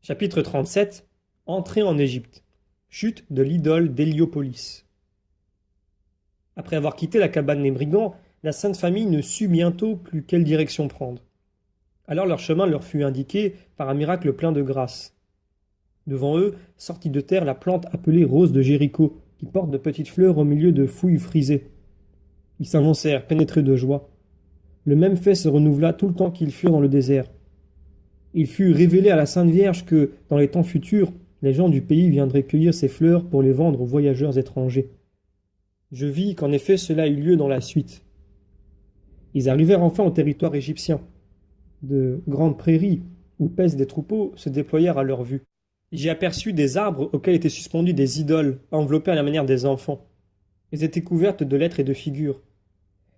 Chapitre 37. Entrée en Égypte. Chute de l'idole d'Héliopolis. Après avoir quitté la cabane des brigands, la Sainte Famille ne sut bientôt plus quelle direction prendre. Alors leur chemin leur fut indiqué par un miracle plein de grâce. Devant eux sortit de terre la plante appelée rose de Jéricho, qui porte de petites fleurs au milieu de fouilles frisées. Ils s'avancèrent, pénétrés de joie. Le même fait se renouvela tout le temps qu'ils furent dans le désert. Il fut révélé à la Sainte Vierge que, dans les temps futurs, les gens du pays viendraient cueillir ces fleurs pour les vendre aux voyageurs étrangers. Je vis qu'en effet cela eut lieu dans la suite. Ils arrivèrent enfin au territoire égyptien. De grandes prairies, où pèsent des troupeaux, se déployèrent à leur vue. J'y aperçus des arbres auxquels étaient suspendues des idoles, enveloppées à la manière des enfants. Elles étaient couvertes de lettres et de figures.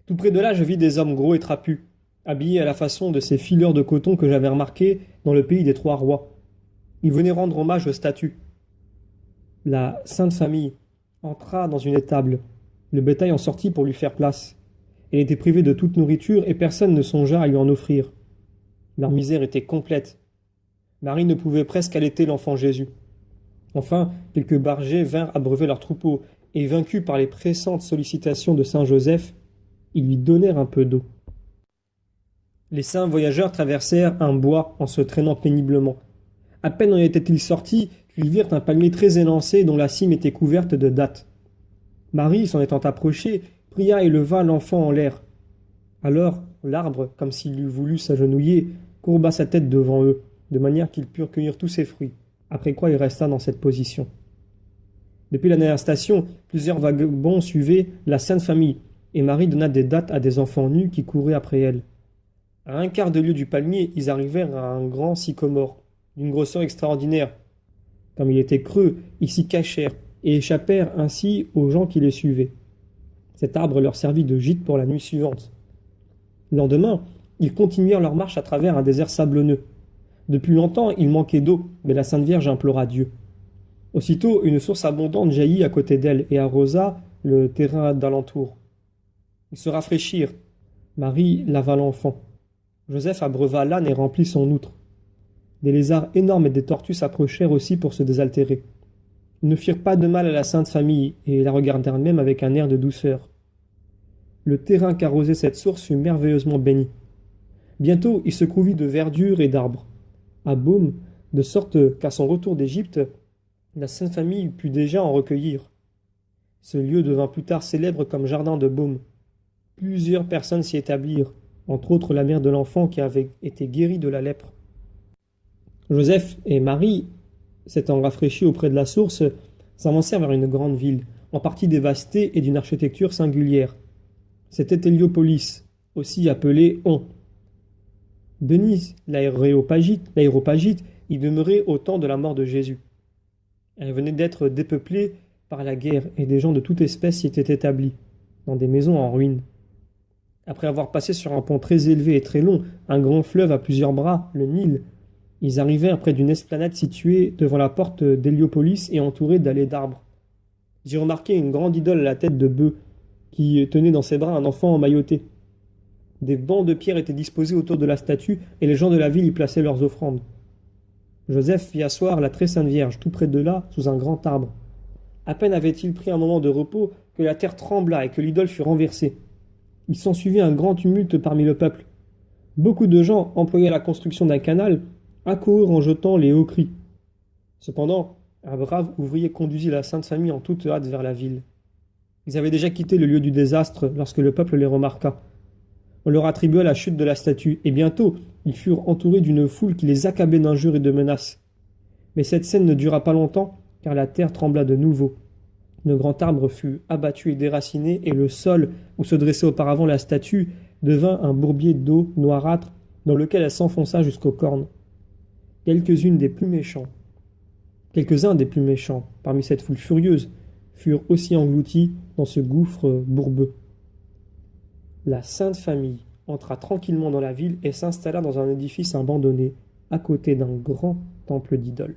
Tout près de là, je vis des hommes gros et trapus, habillés à la façon de ces fileurs de coton que j'avais remarqués dans le pays des Trois Rois. Ils venaient rendre hommage aux statues. La Sainte Famille entra dans une étable. Le bétail en sortit pour lui faire place. Elle était privée de toute nourriture et personne ne songea à lui en offrir. Leur misère était complète. Marie ne pouvait presque allaiter l'enfant Jésus. Enfin, quelques bergers vinrent abreuver leurs troupeaux, et vaincus par les pressantes sollicitations de saint Joseph, ils lui donnèrent un peu d'eau. Les saints voyageurs traversèrent un bois en se traînant péniblement. À peine en étaient-ils sortis qu'ils virent un palmier très élancé dont la cime était couverte de dattes. Marie, s'en étant approchée, pria et leva l'enfant en l'air. Alors l'arbre, comme s'il eût voulu s'agenouiller, courba sa tête devant eux, de manière qu'ils purent cueillir tous ses fruits, après quoi il resta dans cette position. Depuis la dernière station, plusieurs vagabonds suivaient la Sainte Famille, et Marie donna des dattes à des enfants nus qui couraient après elle. À un quart de lieue du palmier, ils arrivèrent à un grand sycomore, d'une grosseur extraordinaire. Comme il était creux, ils s'y cachèrent, et échappèrent ainsi aux gens qui les suivaient. Cet arbre leur servit de gîte pour la nuit suivante. Le lendemain, ils continuèrent leur marche à travers un désert sablonneux. Depuis longtemps, il manquait d'eau, mais la Sainte Vierge implora Dieu. Aussitôt, une source abondante jaillit à côté d'elle et arrosa le terrain d'alentour. Ils se rafraîchirent. Marie lava l'enfant. Joseph abreuva l'âne et remplit son outre. Des lézards énormes et des tortues s'approchèrent aussi pour se désaltérer. Ils ne firent pas de mal à la Sainte Famille et la regardèrent même avec un air de douceur. Le terrain qu'arrosait cette source fut merveilleusement béni. Bientôt, il se couvrit de verdure et d'arbres. À Baume, de sorte qu'à son retour d'Égypte, la Sainte Famille put déjà en recueillir. Ce lieu devint plus tard célèbre comme jardin de Baume. Plusieurs personnes s'y établirent, entre autres la mère de l'enfant qui avait été guérie de la lèpre. Joseph et Marie, s'étant rafraîchis auprès de la source, s'avancèrent vers une grande ville, en partie dévastée et d'une architecture singulière. C'était Héliopolis, aussi appelée On. Denise, l'aéropagite, y demeurait au temps de la mort de Jésus. Elle venait d'être dépeuplée par la guerre et des gens de toute espèce y étaient établis, dans des maisons en ruine. Après avoir passé sur un pont très élevé et très long, un grand fleuve à plusieurs bras, le Nil, ils arrivèrent près d'une esplanade située devant la porte d'Héliopolis et entourée d'allées d'arbres. J'y remarquai une grande idole à la tête de bœuf, qui tenait dans ses bras un enfant emmailloté. Des bancs de pierre étaient disposés autour de la statue et les gens de la ville y plaçaient leurs offrandes. Joseph fit asseoir la très sainte Vierge tout près de là, sous un grand arbre. À peine avait-il pris un moment de repos que la terre trembla et que l'idole fut renversée. Il s'ensuivit un grand tumulte parmi le peuple. Beaucoup de gens, employés à la construction d'un canal, accoururent en jetant les hauts cris. Cependant, un brave ouvrier conduisit la Sainte Famille en toute hâte vers la ville. Ils avaient déjà quitté le lieu du désastre lorsque le peuple les remarqua. On leur attribua la chute de la statue, et bientôt ils furent entourés d'une foule qui les accablait d'injures et de menaces. Mais cette scène ne dura pas longtemps, car la terre trembla de nouveau. Le grand arbre fut abattu et déraciné, et le sol, où se dressait auparavant la statue, devint un bourbier d'eau noirâtre dans lequel elle s'enfonça jusqu'aux cornes. Quelques-uns des plus méchants, parmi cette foule furieuse, furent aussi engloutis dans ce gouffre bourbeux. La Sainte Famille entra tranquillement dans la ville et s'installa dans un édifice abandonné, à côté d'un grand temple d'idoles.